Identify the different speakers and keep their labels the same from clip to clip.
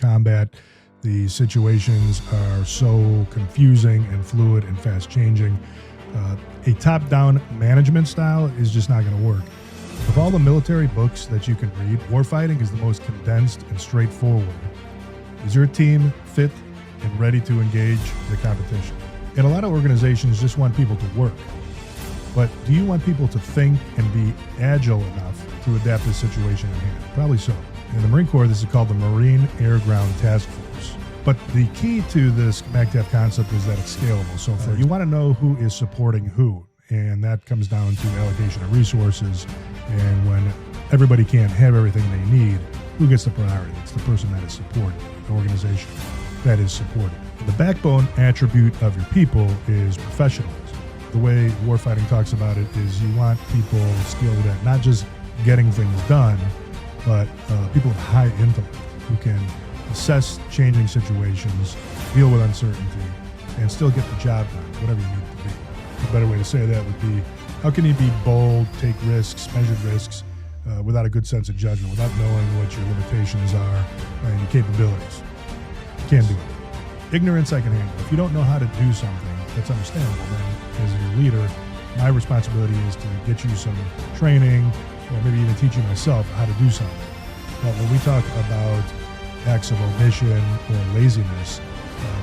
Speaker 1: combat. The situations are so confusing and fluid and fast changing. A top-down management style is just not going to work. Of all the military books that you can read, warfighting is the most condensed and straightforward. Is your team fit and ready to engage the competition? And a lot of organizations just want people to work. But do you want people to think and be agile enough to adapt to the situation at hand? Probably so. In the Marine Corps, this is called the Marine Air Ground Task Force. But the key to this MACTF concept is that it's scalable. So you want to know who is supporting who, and that comes down to allocation of resources. And when everybody can't have everything they need, who gets the priority? It's the person that is supported, the organization that is supported. The backbone attribute of your people is professionalism. The way warfighting talks about it is you want people skilled at not just getting things done, but people with high intellect who can assess changing situations, deal with uncertainty, and still get the job done, whatever you need it to be. A better way to say that would be, how can you be bold, take risks, measured risks, without a good sense of judgment, without knowing what your limitations are and your capabilities? You can't do it. Ignorance I can handle. If you don't know how to do something, that's understandable. Then, as your leader, my responsibility is to get you some training, or maybe even teach you myself how to do something. But when we talk about acts of omission or laziness,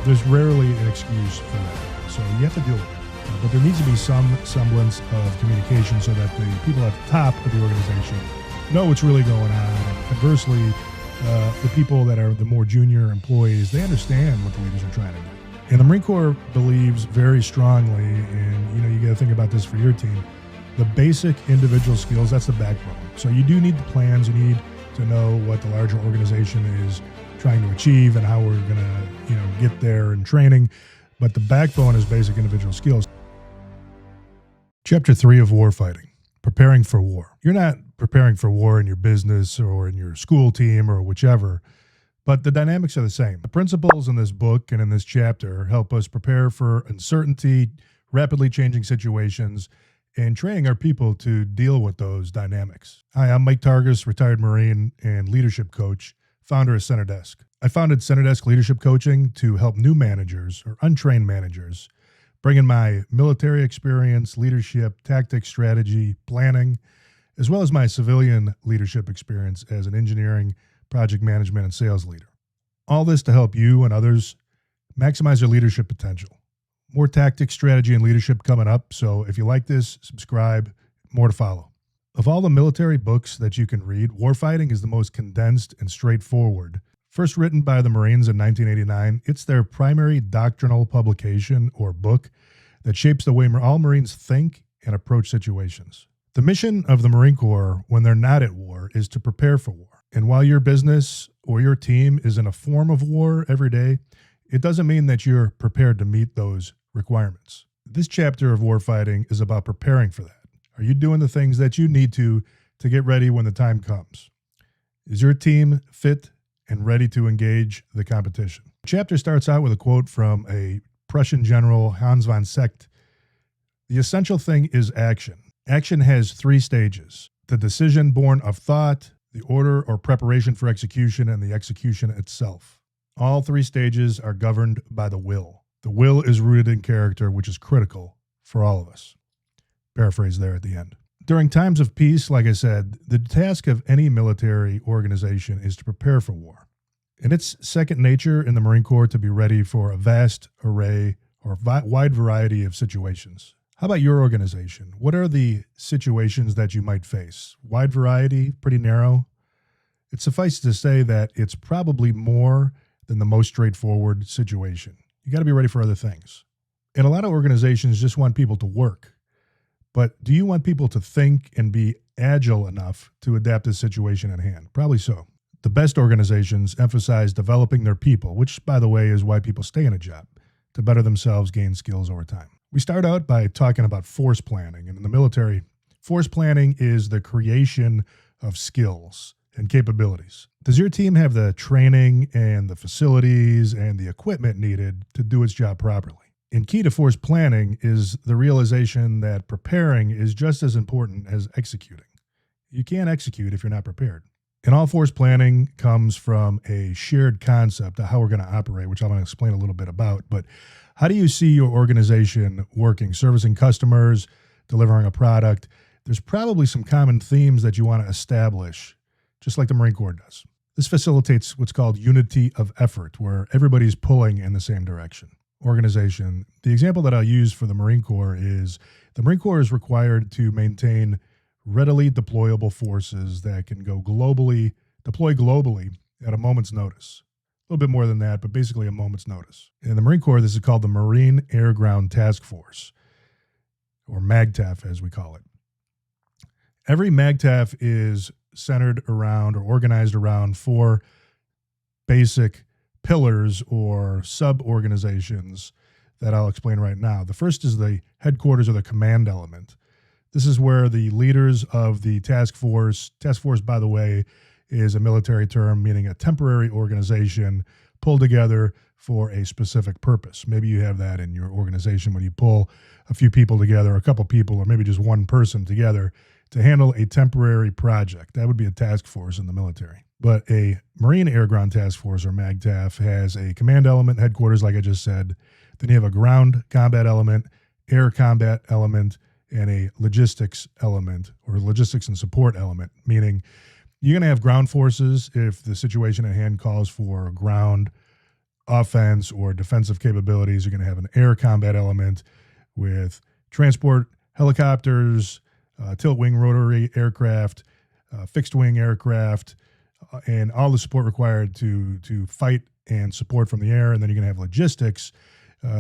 Speaker 1: there's rarely an excuse for that. So you have to deal with it. But there needs to be some semblance of communication so that the people at the top of the organization know what's really going on. And conversely, the people that are the more junior employees, they understand what the leaders are trying to do. And the Marine Corps believes very strongly, and you got to think about this for your team, the basic individual skills, that's the backbone. So you do need the plans, you need to know what the larger organization is trying to achieve and how we're going to, get there in training. But the backbone is basic individual skills. Chapter 3 of Warfighting, preparing for war. You're not preparing for war in your business or in your school team or whichever, but the dynamics are the same. The principles in this book and in this chapter help us prepare for uncertainty, rapidly changing situations, and training our people to deal with those dynamics. Hi, I'm Mike Targos, retired Marine and leadership coach, founder of Center Desk. I founded Center Desk Leadership Coaching to help new managers or untrained managers bring in my military experience, leadership, tactics, strategy, planning, as well as my civilian leadership experience as an engineering, project management, and sales leader. All this to help you and others maximize their leadership potential. More tactics, strategy, and leadership coming up, so if you like this, subscribe, more to follow. Of all the military books that you can read, Warfighting is the most condensed and straightforward. First written by the Marines in 1989, it's their primary doctrinal publication or book that shapes the way all Marines think and approach situations. The mission of the Marine Corps when they're not at war is to prepare for war. And while your business or your team is in a form of war every day, it doesn't mean that you're prepared to meet those requirements. This chapter of warfighting is about preparing for that. Are you doing the things that you need to get ready when the time comes? Is your team fit and ready to engage the competition? The chapter starts out with a quote from a Prussian general, Hans von Seeckt. The essential thing is action. Action has 3 stages: the decision born of thought, the order or preparation for execution, and the execution itself. All 3 stages are governed by the will. The will is rooted in character, which is critical for all of us. Paraphrase there at the end. During times of peace, like I said, the task of any military organization is to prepare for war. And it's second nature in the Marine Corps to be ready for a vast array or wide variety of situations. How about your organization? What are the situations that you might face? Wide variety, pretty narrow? It suffices to say that it's probably more than the most straightforward situation. You got to be ready for other things. And a lot of organizations just want people to work. But do you want people to think and be agile enough to adapt to the situation at hand? Probably so. The best organizations emphasize developing their people, which, by the way, is why people stay in a job, to better themselves, gain skills over time. We start out by talking about force planning. And in the military, force planning is the creation of skills and capabilities. Does your team have the training and the facilities and the equipment needed to do its job properly? And key to force planning is the realization that preparing is just as important as executing. You can't execute if you're not prepared. And all force planning comes from a shared concept of how we're going to operate, which I'm going to explain a little bit about. But how do you see your organization working, servicing customers, delivering a product? There's probably some common themes that you want to establish, just like the Marine Corps does. This facilitates what's called unity of effort, where everybody's pulling in the same direction. Organization. The example that I'll use for the Marine Corps is the Marine Corps is required to maintain readily deployable forces that can deploy globally at a moment's notice. A little bit more than that, but basically a moment's notice. In the Marine Corps, this is called the Marine Air Ground Task Force, or MAGTF as we call it. Every MAGTF is centered around or organized around 4 basic pillars or sub-organizations that I'll explain right now. The first is the headquarters or the command element. This is where the leaders of the task force, by the way, is a military term meaning a temporary organization pulled together for a specific purpose. Maybe you have that in your organization when you pull a few people together, a couple people, or maybe just one person together to handle a temporary project. That would be a task force in the military. But a Marine Air Ground Task Force, or MAGTF, has a command element, headquarters, like I just said. Then you have a ground combat element, air combat element, and a logistics element, or logistics and support element, meaning you're going to have ground forces if the situation at hand calls for ground offense or defensive capabilities. You're going to have an air combat element with transport helicopters, tilt-wing rotary aircraft, fixed-wing aircraft, and all the support required to fight and support from the air. And then you're going to have logistics.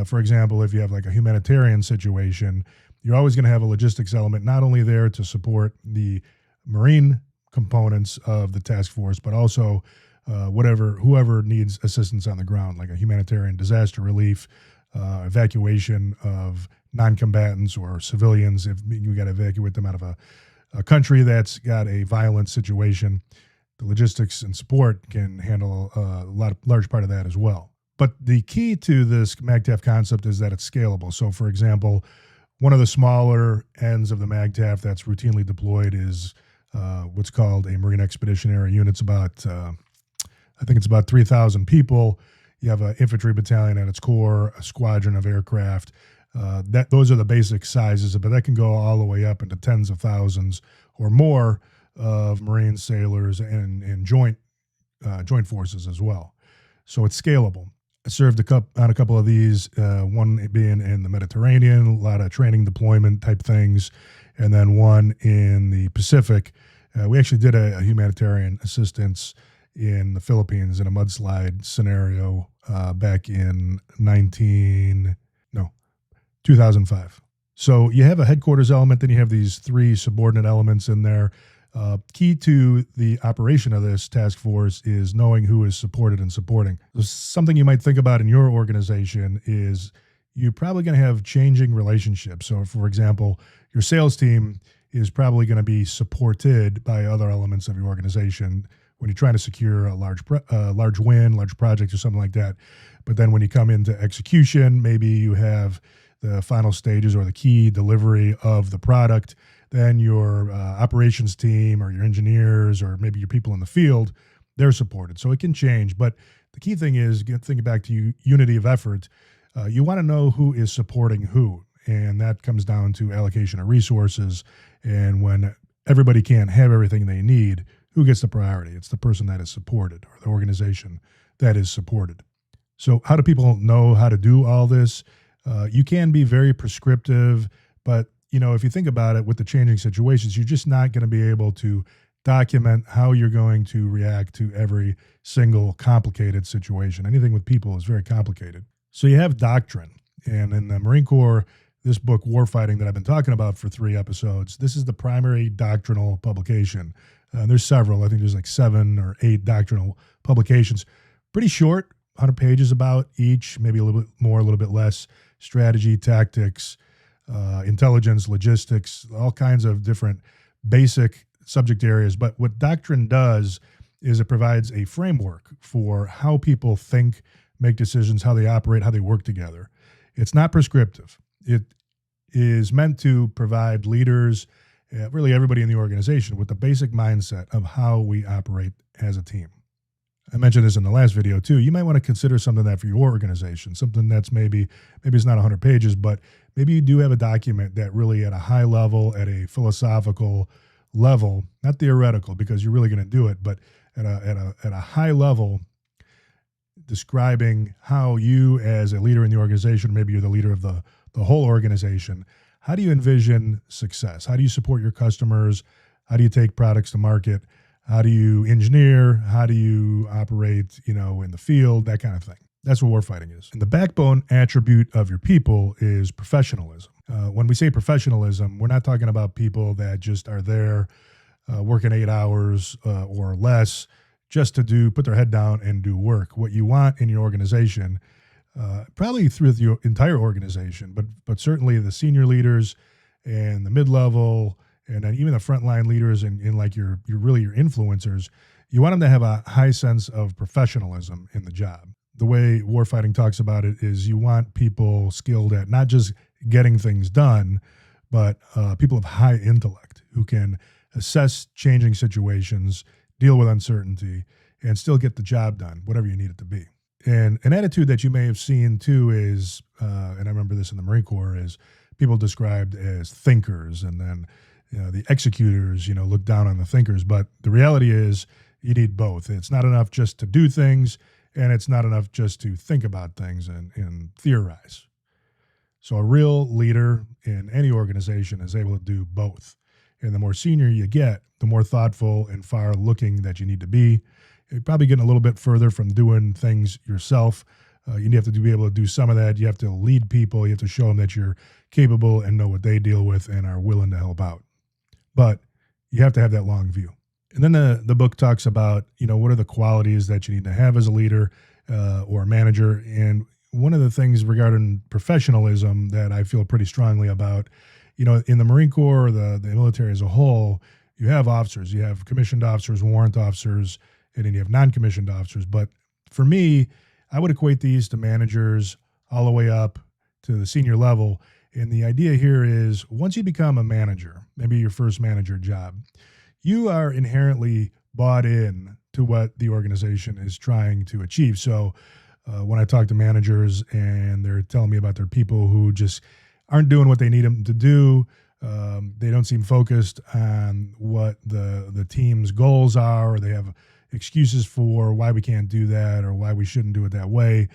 Speaker 1: For example, if you have like a humanitarian situation, you're always going to have a logistics element, not only there to support the Marine components of the task force, but also whoever needs assistance on the ground, like a humanitarian disaster relief, evacuation of non-combatants or civilians. If you got to evacuate them out of a country that's got a violent situation, the logistics and support can handle a large part of that as well. But the key to this MAGTF concept is that it's scalable. So, for example, one of the smaller ends of the MAGTF that's routinely deployed is what's called a Marine Expeditionary Unit. It's about, I think it's about 3,000 people. You have an infantry battalion at its core, a squadron of aircraft. Those are the basic sizes, but that can go all the way up into tens of thousands or more of Marine sailors and joint forces as well. So it's scalable. I served on a couple of these, one being in the Mediterranean, a lot of training deployment type things, and then one in the Pacific. We actually did a humanitarian assistance in the Philippines in a mudslide scenario back in 2005. So you have a headquarters element, then you have these 3 subordinate elements in there. Key to the operation of this task force is knowing who is supported and supporting. Something you might think about in your organization is you're probably going to have changing relationships. So, for example, your sales team is probably going to be supported by other elements of your organization when you're trying to secure a large win, large project or something like that. But then when you come into execution, maybe you have the final stages or the key delivery of the product. Then your operations team or your engineers or maybe your people in the field, they're supported. So it can change. But the key thing is, thinking back to unity of effort, you want to know who is supporting who. And that comes down to allocation of resources. And when everybody can't have everything they need, who gets the priority? It's the person that is supported or the organization that is supported. So how do people know how to do all this? You can be very prescriptive, but if you think about it with the changing situations, you're just not going to be able to document how you're going to react to every single complicated situation. Anything with people is very complicated. So you have doctrine. And in the Marine Corps, this book, Warfighting, that I've been talking about for 3 episodes, this is the primary doctrinal publication. There's several. I think there's like 7 or 8 doctrinal publications. Pretty short, 100 pages about each, maybe a little bit more, a little bit less. Strategy, tactics, intelligence, logistics, all kinds of different basic subject areas. But what doctrine does is it provides a framework for how people think, make decisions, how they operate, how they work together. It's not prescriptive. It is meant to provide leaders really everybody in the organization, with the basic mindset of how we operate as a team. I mentioned this in the last video too. You might want to consider something that for your organization, something that's maybe it's not 100 pages, but maybe you do have a document that really at a high level, at a philosophical level, not theoretical because you're really going to do it, but at a high level, describing how you as a leader in the organization, maybe you're the leader of the whole organization, how do you envision success? How do you support your customers? How do you take products to market? How do you engineer? How do you operate, in the field, that kind of thing? That's what warfighting is. And the backbone attribute of your people is professionalism. When we say professionalism, we're not talking about people that just are there working 8 hours or less just to put their head down and do work. What you want in your organization, probably through your entire organization, but certainly the senior leaders and the mid-level and then even the frontline leaders and like your influencers, you want them to have a high sense of professionalism in the job. The way warfighting talks about it is you want people skilled at not just getting things done, but people of high intellect who can assess changing situations, deal with uncertainty, and still get the job done, whatever you need it to be. And an attitude that you may have seen too is, and I remember this in the Marine Corps, is people described as thinkers, and then the executors, look down on the thinkers. But the reality is you need both. It's not enough just to do things, and it's not enough just to think about things and theorize. So a real leader in any organization is able to do both. And the more senior you get, the more thoughtful and far-looking that you need to be. You're probably getting a little bit further from doing things yourself. You have to be able to do some of that. You have to lead people. You have to show them that you're capable and know what they deal with and are willing to help out. But you have to have that long view. And then the book talks about, what are the qualities that you need to have as a leader or a manager. And one of the things regarding professionalism that I feel pretty strongly about, in the Marine Corps or the military as a whole, you have officers. You have commissioned officers, warrant officers, and then you have non-commissioned officers. But for me, I would equate these to managers all the way up to the senior level. And the idea here is once you become a manager, maybe your first manager job, you are inherently bought in to what the organization is trying to achieve. So when I talk to managers and they're telling me about their people who just aren't doing what they need them to do, they don't seem focused on what the team's goals are, or they have excuses for why we can't do that or why we shouldn't do it that way.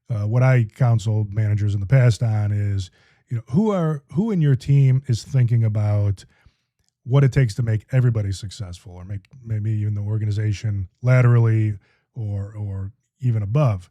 Speaker 1: What I counseled managers in the past on is, who in your team is thinking about what it takes to make everybody successful, or make maybe even the organization laterally or even above.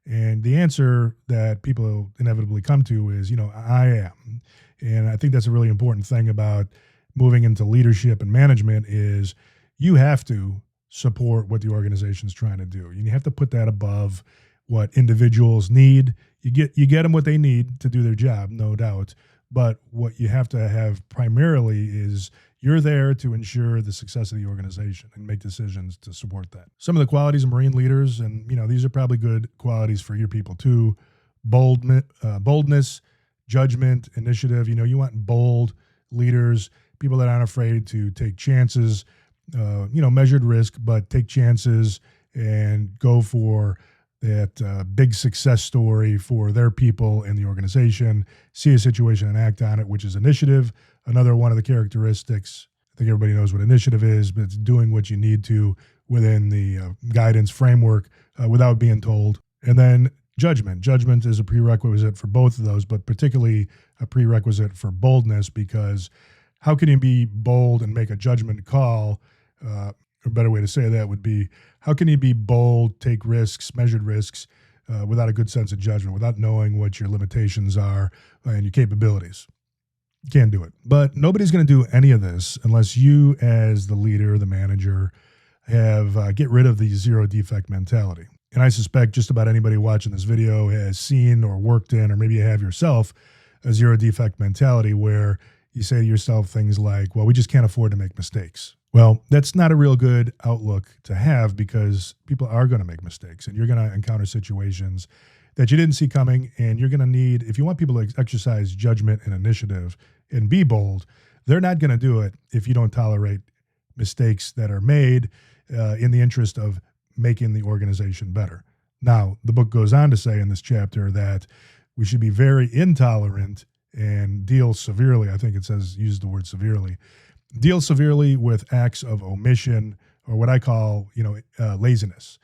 Speaker 1: And the answer that people inevitably come to is, I am. And I think that's a really important thing about moving into leadership and management is you have to support what the organization's trying to do. You have to put that above what individuals need. You get them what they need to do their job, no doubt. But what you have to have primarily is you're there to ensure the success of the organization and make decisions to support that. Some of the qualities of Marine leaders, and these are probably good qualities for your people too: boldness, judgment, initiative. You want bold leaders, people that aren't afraid to take chances, measured risk, but take chances and go for that big success story for their people and the organization, see a situation and act on it, which is initiative. Another one of the characteristics, I think everybody knows what initiative is, but it's doing what you need to within the guidance framework without being told. And then judgment. Judgment is a prerequisite for both of those, but particularly a prerequisite for boldness, because how can you be bold and make a judgment call? A better way to say that would be, how can you be bold, take risks, measured risks, without a good sense of judgment, without knowing what your limitations are and your capabilities? You can't do it. But nobody's going to do any of this unless you, as the leader, the manager, get rid of the zero defect mentality. And I suspect just about anybody watching this video has seen or worked in, or maybe you have yourself, a zero defect mentality where you say to yourself things like, well, we just can't afford to make mistakes. Well, that's not a real good outlook to have, because people are going to make mistakes and you're going to encounter situations that you didn't see coming. And you're going to need, if you want people to exercise judgment and initiative and be bold, they're not going to do it if you don't tolerate mistakes that are made in the interest of making the organization better. Now, the book goes on to say in this chapter that we should be very intolerant and deal severely. I think it says, use the word severely, deal severely with acts of omission, or what I call, laziness.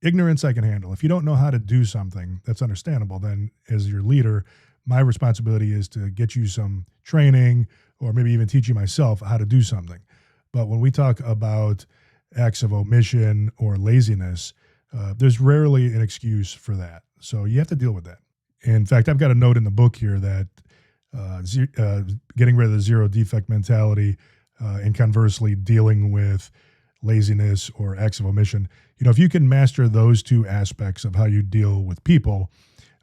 Speaker 1: Ignorance I can handle. If you don't know how to do something, that's understandable. Then as your leader, my responsibility is to get you some training, or maybe even teach you myself how to do something. But when we talk about acts of omission or laziness, there's rarely an excuse for that. So you have to deal with that. In fact, I've got a note in the book here that getting rid of the zero defect mentality and conversely dealing with laziness or acts of omission, if you can master those two aspects of how you deal with people,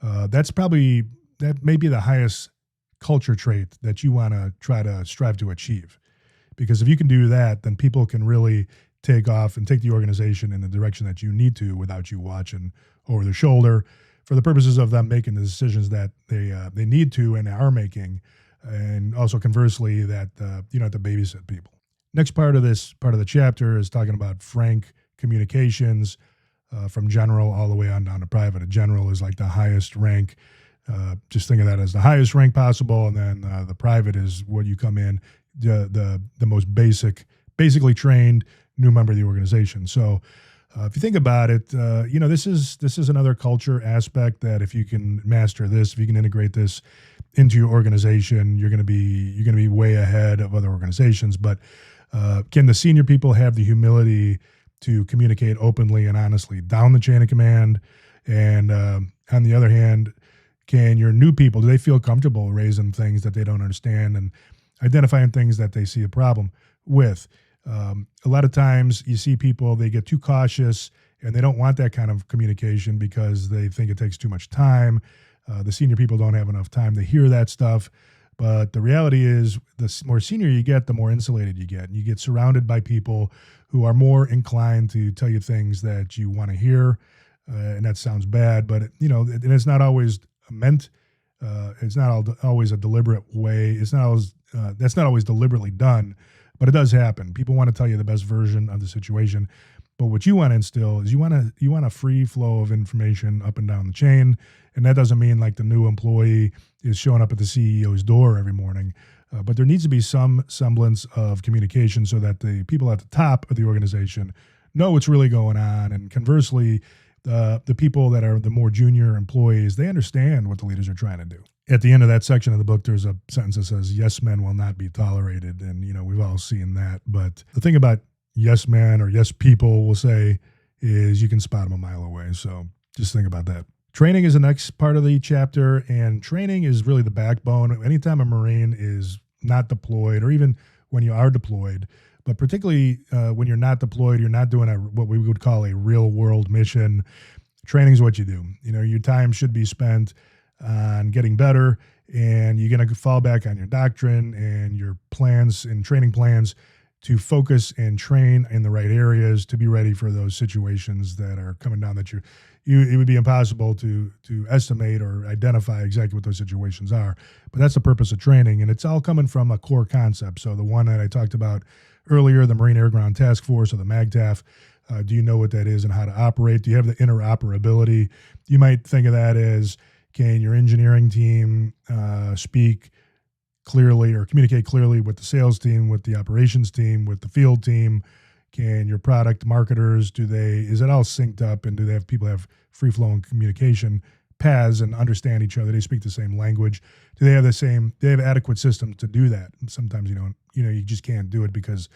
Speaker 1: that may be the highest culture trait that you want to try to strive to achieve. Because if you can do that, then people can really take off and take the organization in the direction that you need to without you watching over their shoulder for the purposes of them making the decisions that they need to and are making. And also conversely, that you don't have to babysit people. Next part of the chapter is talking about frank communications from general all the way on down to private. A general is like the highest rank. Just think of that as the highest rank possible, and then the private is what you come in, the most basically trained new member of the organization. So if you think about it, this is another culture aspect that if you can master this, if you can integrate this into your organization, you're going to be way ahead of other organizations. But can the senior people have the humility to communicate openly and honestly down the chain of command? And on the other hand, can your new people, do they feel comfortable raising things that they don't understand and identifying things that they see a problem with? A lot of times you see people, they get too cautious and they don't want that kind of communication because they think it takes too much time. The senior people don't have enough time to hear that stuff. But the reality is, the more senior you get, the more insulated you get. And you get surrounded by people who are more inclined to tell you things that you want to hear. And that sounds bad, but and it's not always meant. It's not always a deliberate way. It's not always that's not always deliberately done, but it does happen. People want to tell you the best version of the situation. But what you want to instill is you want a free flow of information up and down the chain. And that doesn't mean like the new employee is showing up at the CEO's door every morning. But there needs to be some semblance of communication so that the people at the top of the organization know what's really going on. And conversely, the people that are the more junior employees, they understand what the leaders are trying to do. At the end of that section of the book, there's a sentence that says, yes men will not be tolerated. And, we've all seen that. But the thing about yes men or yes people will say is you can spot them a mile away. So just think about that. Training is the next part of the chapter, and training is really the backbone. Anytime a Marine is not deployed, or even when you are deployed, but particularly when you're not deployed, you're not doing what we would call a real world mission. Training is what you do. Your time should be spent on getting better, and you're going to fall back on your doctrine and your plans and training plans to focus and train in the right areas to be ready for those situations that are coming down that it would be impossible to estimate or identify exactly what those situations are. But that's the purpose of training, and it's all coming from a core concept. So the one that I talked about earlier, the Marine Air Ground Task Force, or the MAGTAF, do you know what that is and how to operate? Do you have the interoperability? You might think of that as, can your engineering team speak clearly or communicate clearly with the sales team, with the operations team, with the field team? Can your product marketers, is it all synced up, and do they have people have free flowing communication paths and understand each other? They speak the same language. Do they have adequate systems to do that? And sometimes you just can't do it because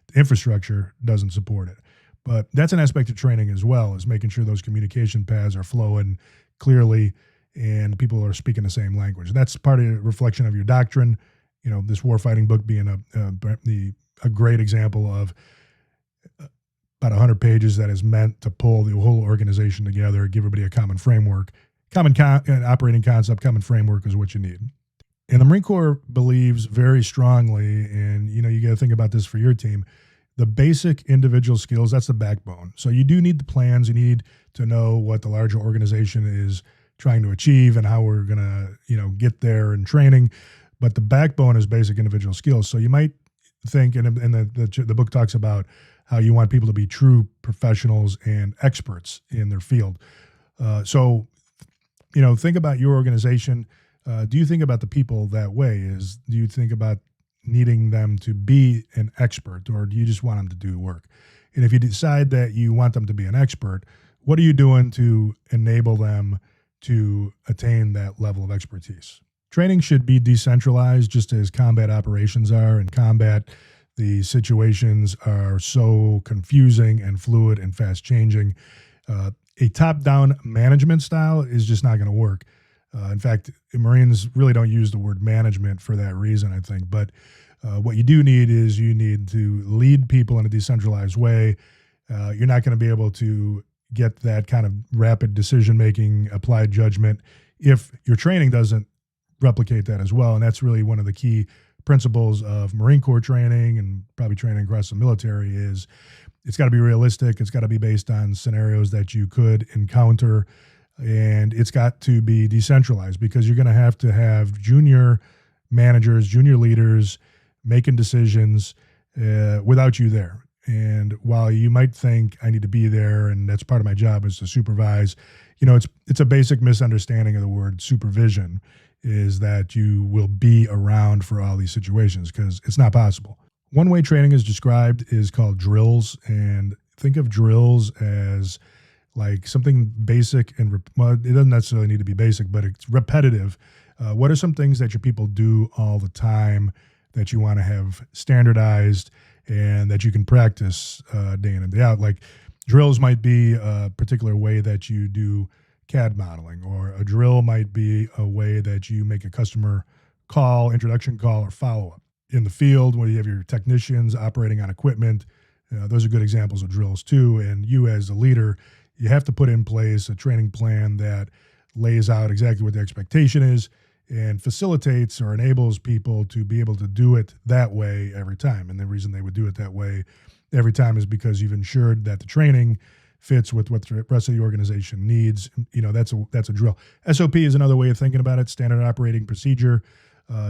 Speaker 1: the infrastructure doesn't support it. But that's an aspect of training as well, is making sure those communication paths are flowing clearly and people are speaking the same language. That's part of the reflection of your doctrine. This warfighting book being a great example of about 100 pages that is meant to pull the whole organization together, give everybody a common framework, operating concept, common framework is what you need. And the Marine Corps believes very strongly, and you got to think about this for your team, the basic individual skills, that's the backbone. So you do need the plans. You need to know what the larger organization is trying to achieve and how we're going to, get there in training. but the backbone is basic individual skills. So you might think, and the book talks about how you want people to be true professionals and experts in their field. So, think about your organization. Do you think about the people that way? Do you think about needing them to be an expert, or do you just want them to do work? And if you decide that you want them to be an expert, what are you doing to enable them to attain that level of expertise? Training should be decentralized, just as combat operations are. In combat, the situations are so confusing and fluid and fast changing. A top-down management style is just not going to work. In fact, Marines really don't use the word management for that reason, I think. But what you do need is you need to lead people in a decentralized way. You're not going to be able to get that kind of rapid decision-making, applied judgment if your training doesn't replicate that as well. And that's really one of the key principles of Marine Corps training, and probably training across the military, is it's got to be realistic. It's got to be based on scenarios that you could encounter, and it's got to be decentralized, because you're going to have junior managers, junior leaders making decisions without you there. And while you might think I need to be there and that's part of my job is to supervise, it's a basic misunderstanding of the word supervision, is that you will be around for all these situations, because it's not possible. One way training is described is called drills, and think of drills as like something basic and, well, it doesn't necessarily need to be basic, but it's repetitive. What are some things that your people do all the time that you want to have standardized and that you can practice day in and day out? Like drills might be a particular way that you do CAD modeling, or a drill might be a way that you make a customer call, introduction call, or follow-up. In the field, where you have your technicians operating on equipment, those are good examples of drills too. And you as a leader, you have to put in place a training plan that lays out exactly what the expectation is and facilitates or enables people to be able to do it that way every time. And the reason they would do it that way every time is because you've ensured that the training fits with what the rest of the organization needs. That's a drill. SOP is another way of thinking about it, standard operating procedure.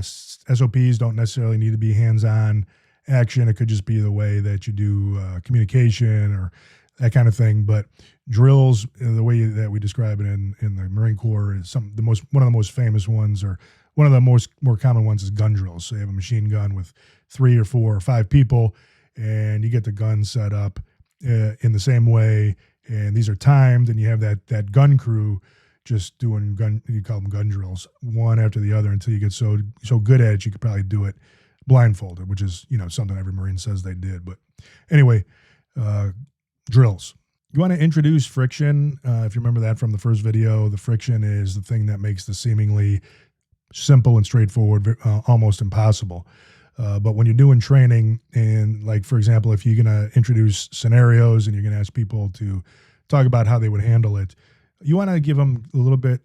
Speaker 1: SOPs don't necessarily need to be hands-on action. It could just be the way that you do communication or that kind of thing. But drills, the way that we describe it in the Marine Corps, is one of the most famous ones, or one of the more common ones, is gun drills. So you have a machine gun with 3 or 4 or 5 people, and you get the gun set up in the same way, and these are timed, and you have that gun crew just doing you call them gun drills, one after the other, until you get so good at it you could probably do it blindfolded, which is something every Marine says they did. But anyway, drills. You want to introduce friction. If you remember that from the first video, the friction is the thing that makes the seemingly simple and straightforward almost impossible. But when you're doing training, and like, for example, if you're going to introduce scenarios and you're going to ask people to talk about how they would handle it, you want to give them a little bit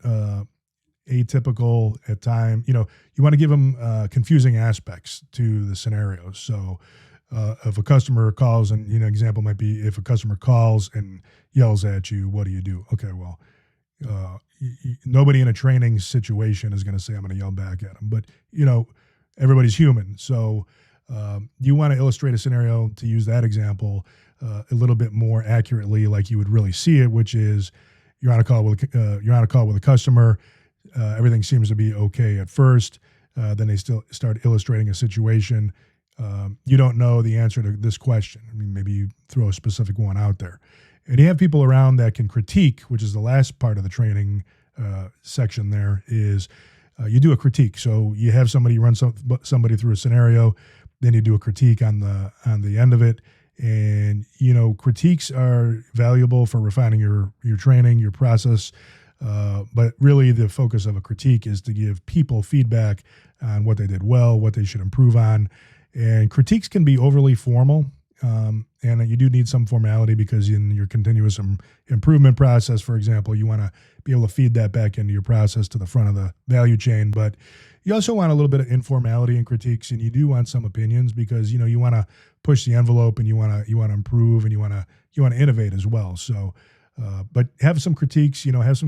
Speaker 1: atypical at time. You want to give them confusing aspects to the scenarios. So if a customer calls, and example might be, if a customer calls and yells at you, what do you do? Okay, well, nobody in a training situation is going to say, I'm going to yell back at them. But everybody's human. So you want to illustrate a scenario, to use that example, a little bit more accurately, like you would really see it, which is you're on a call with a customer. Everything seems to be okay at first. Then they still start illustrating a situation. You don't know the answer to this question. I mean, maybe you throw a specific one out there, and you have people around that can critique, which is the last part of the training section. There is you do a critique. So you have somebody run somebody through a scenario, then you do a critique on the end of it. And critiques are valuable for refining your training, your process. But really, the focus of a critique is to give people feedback on what they did well, what they should improve on. And critiques can be overly formal, and you do need some formality, because in your continuous improvement process, for example, you want to be able to feed that back into your process to the front of the value chain. But you also want a little bit of informality in critiques, and you do want some opinions, because you want to push the envelope, and you want to improve, and you want to innovate as well. So, but have some critiques. Have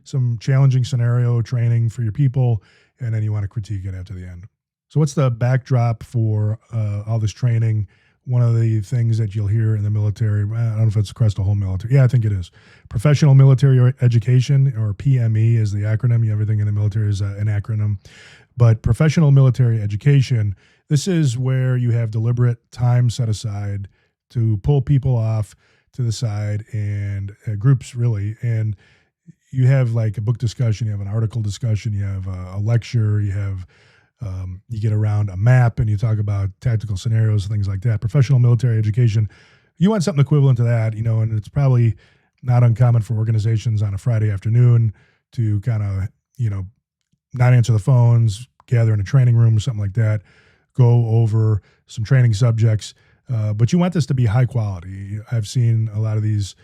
Speaker 1: some challenging scenario training for your people, and then you want to critique it after the end. So what's the backdrop for all this training? One of the things that you'll hear in the military, I don't know if it's across the whole military. Yeah, I think it is. Professional Military Education, or PME is the acronym. Everything in the military is an acronym. But professional military education, this is where you have deliberate time set aside to pull people off to the side and groups, really. And you have like a book discussion, you have an article discussion, you have a lecture, you get around a map and you talk about tactical scenarios, things like that. Professional military education, you want something equivalent to that, and it's probably not uncommon for organizations on a Friday afternoon to kind of, not answer the phones, gather in a training room or something like that, go over some training subjects. But you want this to be high quality. I've seen a lot of these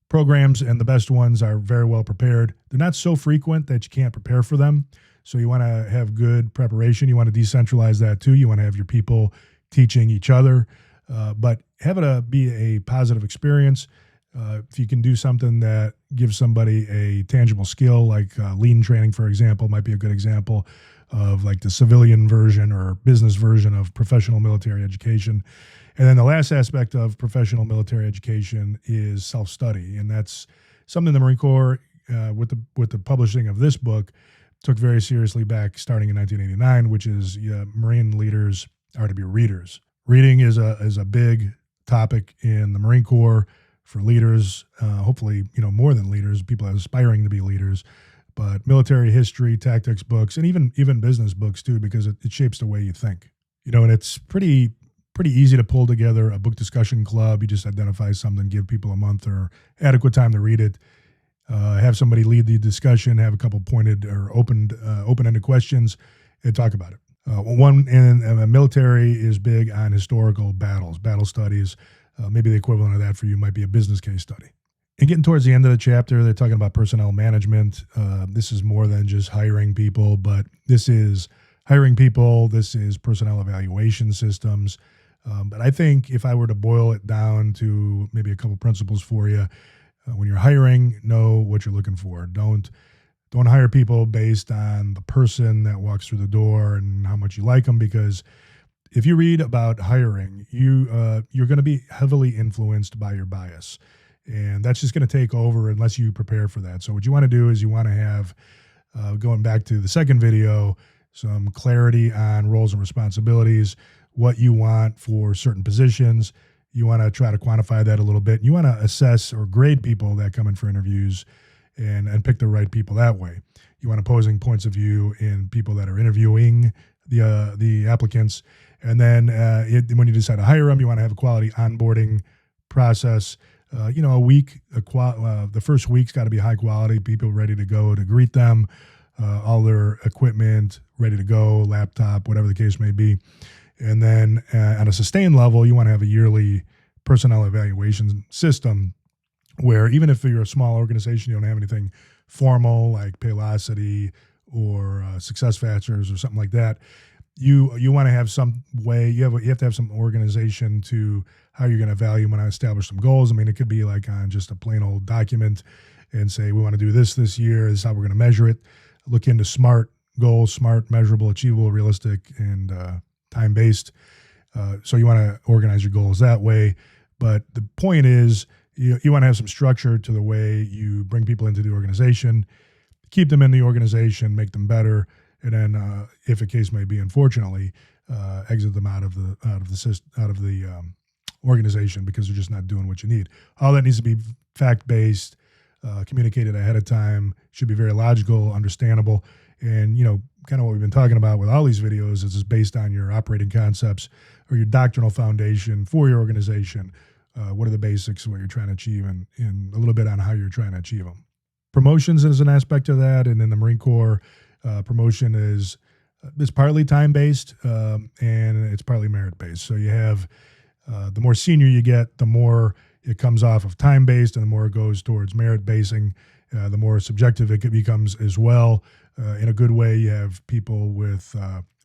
Speaker 1: programs, and the best ones are very well prepared. They're not so frequent that you can't prepare for them. So you want to have good preparation. You want to decentralize that too. You want to have your people teaching each other, but have it be a positive experience. If you can do something that gives somebody a tangible skill, like lean training, for example, might be a good example of like the civilian version or business version of professional military education. And then the last aspect of professional military education is self-study. And that's something the Marine Corps, with the publishing of this book, took very seriously back starting in 1989, which is Marine leaders are to be readers. Reading is a big topic in the Marine Corps for leaders, hopefully, more than leaders, people aspiring to be leaders, but military history, tactics books, and even business books too, because it shapes the way you think. And it's pretty easy to pull together a book discussion club. You just identify something, give people a month or adequate time to read it. Have somebody lead the discussion, have a couple pointed or open-ended questions, and talk about it. One in military is big on historical battles, battle studies. Maybe the equivalent of that for you might be a business case study. And getting towards the end of the chapter, they're talking about personnel management. This is more than just hiring people, but this is hiring people. This is personnel evaluation systems. But I think if I were to boil it down to maybe a couple principles for you, when you're hiring, know what you're looking for. Don't hire people based on the person that walks through the door and how much you like them, because if you read about hiring, you're going to be heavily influenced by your bias, and that's just going to take over unless you prepare for that. So what you want to do is you want to have, going back to the second video, some clarity on roles and responsibilities, what you want for certain positions. You want to try to quantify that a little bit. You want to assess or grade people that come in for interviews and pick the right people that way. You want opposing points of view in people that are interviewing the applicants. And then when you decide to hire them, you want to have a quality onboarding process. A week, the first week's got to be high quality, people ready to go to greet them, all their equipment ready to go, laptop, whatever the case may be. And then on a sustained level, you want to have a yearly personnel evaluation system where even if you're a small organization, you don't have anything formal like Paylocity or Success Factors or something like that, you want to have some way, you have to have some organization to how you're going to value when I establish some goals. I mean, it could be like on just a plain old document and say, we want to do this year. This is how we're going to measure it. Look into SMART goals, SMART, measurable, achievable, realistic, and time-based. So you want to organize your goals that way. But the point is, you want to have some structure to the way you bring people into the organization, keep them in the organization, make them better, and then, if a case may be, unfortunately, exit them out of the organization because they're just not doing what you need. All that needs to be fact-based, communicated ahead of time, should be very logical, understandable, and kind of what we've been talking about with all these videos is based on your operating concepts or your doctrinal foundation for your organization. What are the basics of what you're trying to achieve, and a little bit on how you're trying to achieve them. Promotions is an aspect of that, and in the Marine Corps, promotion is it's partly time-based and it's partly merit-based. So you have the more senior you get, the more it comes off of time-based, and the more it goes towards merit-basing, the more subjective it becomes as well. In a good way, you have people with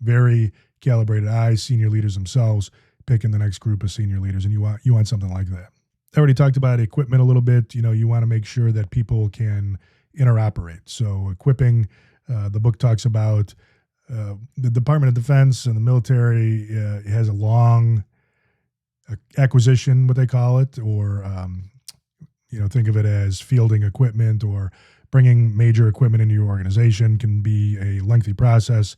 Speaker 1: very calibrated eyes, senior leaders themselves, picking the next group of senior leaders, and you want something like that. I already talked about equipment a little bit. You want to make sure that people can interoperate. So equipping, the book talks about the Department of Defense and the military has a long acquisition, what they call it, or think of it as fielding equipment or bringing major equipment into your organization can be a lengthy process.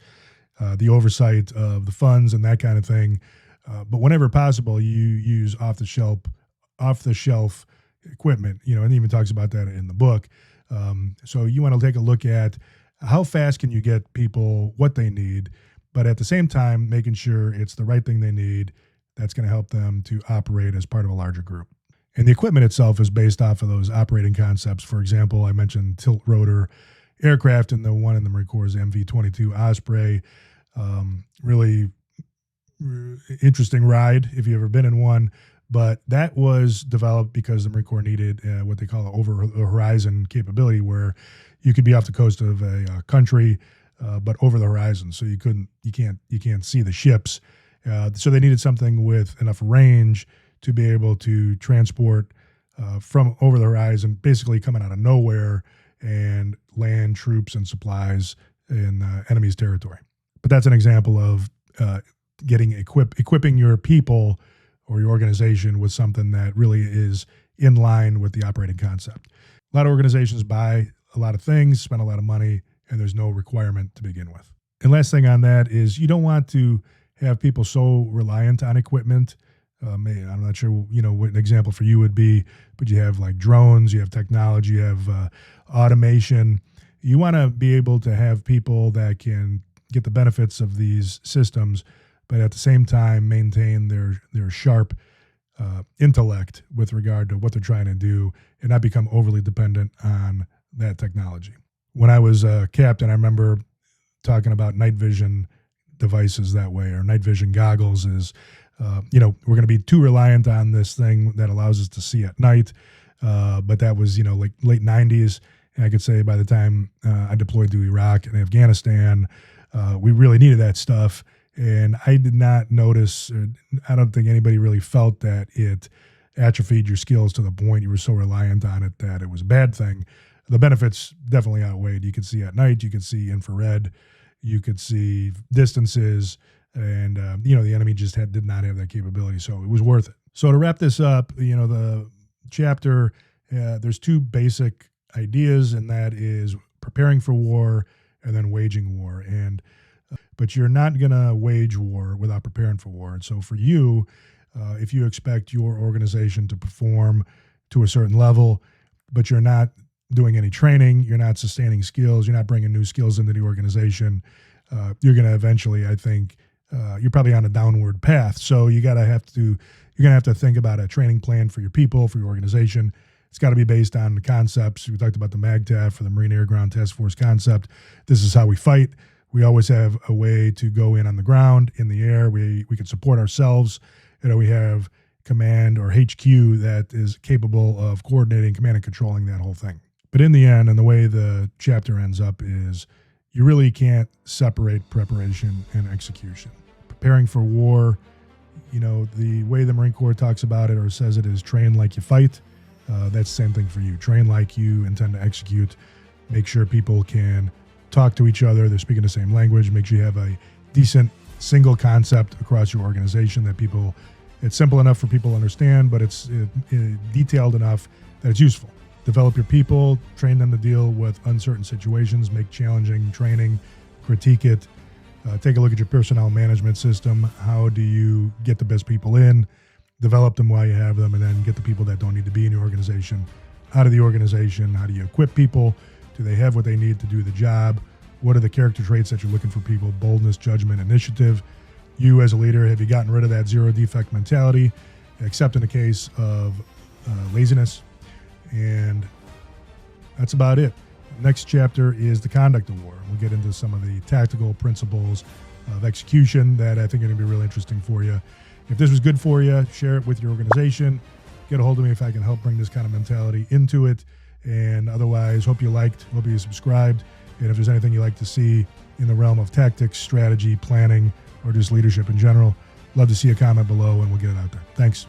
Speaker 1: The oversight of the funds and that kind of thing. But whenever possible, you use off-the-shelf equipment, and it even talks about that in the book. So you want to take a look at how fast can you get people what they need, but at the same time, making sure it's the right thing they need that's going to help them to operate as part of a larger group. And the equipment itself is based off of those operating concepts. For example, I mentioned tilt rotor aircraft, and the one in the Marine Corps is MV-22 Osprey. Really interesting ride if you've ever been in one. But that was developed because the Marine Corps needed what they call an over-the-horizon capability, where you could be off the coast of a country, but over the horizon, so you can't see the ships. So they needed something with enough range to be able to transport from over the horizon, basically coming out of nowhere, and land troops and supplies in enemy's territory. But that's an example of equipping your people or your organization with something that really is in line with the operating concept. A lot of organizations buy a lot of things, spend a lot of money, and there's no requirement to begin with. And last thing on that is you don't want to have people so reliant on equipment. I'm not sure, what an example for you would be, but you have like drones, you have technology, you have automation. You want to be able to have people that can get the benefits of these systems, but at the same time maintain their sharp intellect with regard to what they're trying to do and not become overly dependent on that technology. When I was a captain, I remember talking about night vision devices that way, or night vision goggles is, we're going to be too reliant on this thing that allows us to see at night. But that was, like late 90s. And I could say by the time I deployed to Iraq and Afghanistan, we really needed that stuff. And I did not notice, or I don't think anybody really felt that it atrophied your skills to the point you were so reliant on it that it was a bad thing. The benefits definitely outweighed. You could see at night, you could see infrared, you could see distances, and the enemy just did not have that capability, so it was worth it. So to wrap this up, the chapter, there's two basic ideas, and that is preparing for war and then waging war. And but you're not going to wage war without preparing for war. And so for you, if you expect your organization to perform to a certain level, but you're not doing any training, you're not sustaining skills, you're not bringing new skills into the organization, you're going to eventually, I think, you're probably on a downward path. So you're going to have to think about a training plan for your people, for your organization. It's got to be based on the concepts. We talked about the MAGTF, for the Marine Air Ground Task Force concept. This is how we fight. We always have a way to go in on the ground, in the air. We can support ourselves. We have command or HQ that is capable of coordinating, command, and controlling that whole thing. But in the end, and the way the chapter ends up is, you really can't separate preparation and execution. Preparing for war, the way the Marine Corps talks about it or says it is train like you fight. That's the same thing for you. Train like you intend to execute. Make sure people can talk to each other. They're speaking the same language. Make sure you have a decent single concept across your organization that it's simple enough for people to understand, but it's detailed enough that it's useful. Develop your people, train them to deal with uncertain situations, make challenging training, critique it, take a look at your personnel management system. How do you get the best people in, develop them while you have them, and then get the people that don't need to be in your organization out of the organization? How do you equip people? Do they have what they need to do the job? What are the character traits that you're looking for people? Boldness, judgment, initiative. You as a leader, have you gotten rid of that zero defect mentality, except in the case of laziness? And that's about it. Next chapter is the conduct of war. We'll get into some of the tactical principles of execution that I think are going to be really interesting for you. If this was good for you, share it with your organization. Get a hold of me if I can help bring this kind of mentality into it. And otherwise, hope you liked, hope you subscribed. And if there's anything you'd like to see in the realm of tactics, strategy, planning, or just leadership in general, love to see a comment below and we'll get it out there. Thanks.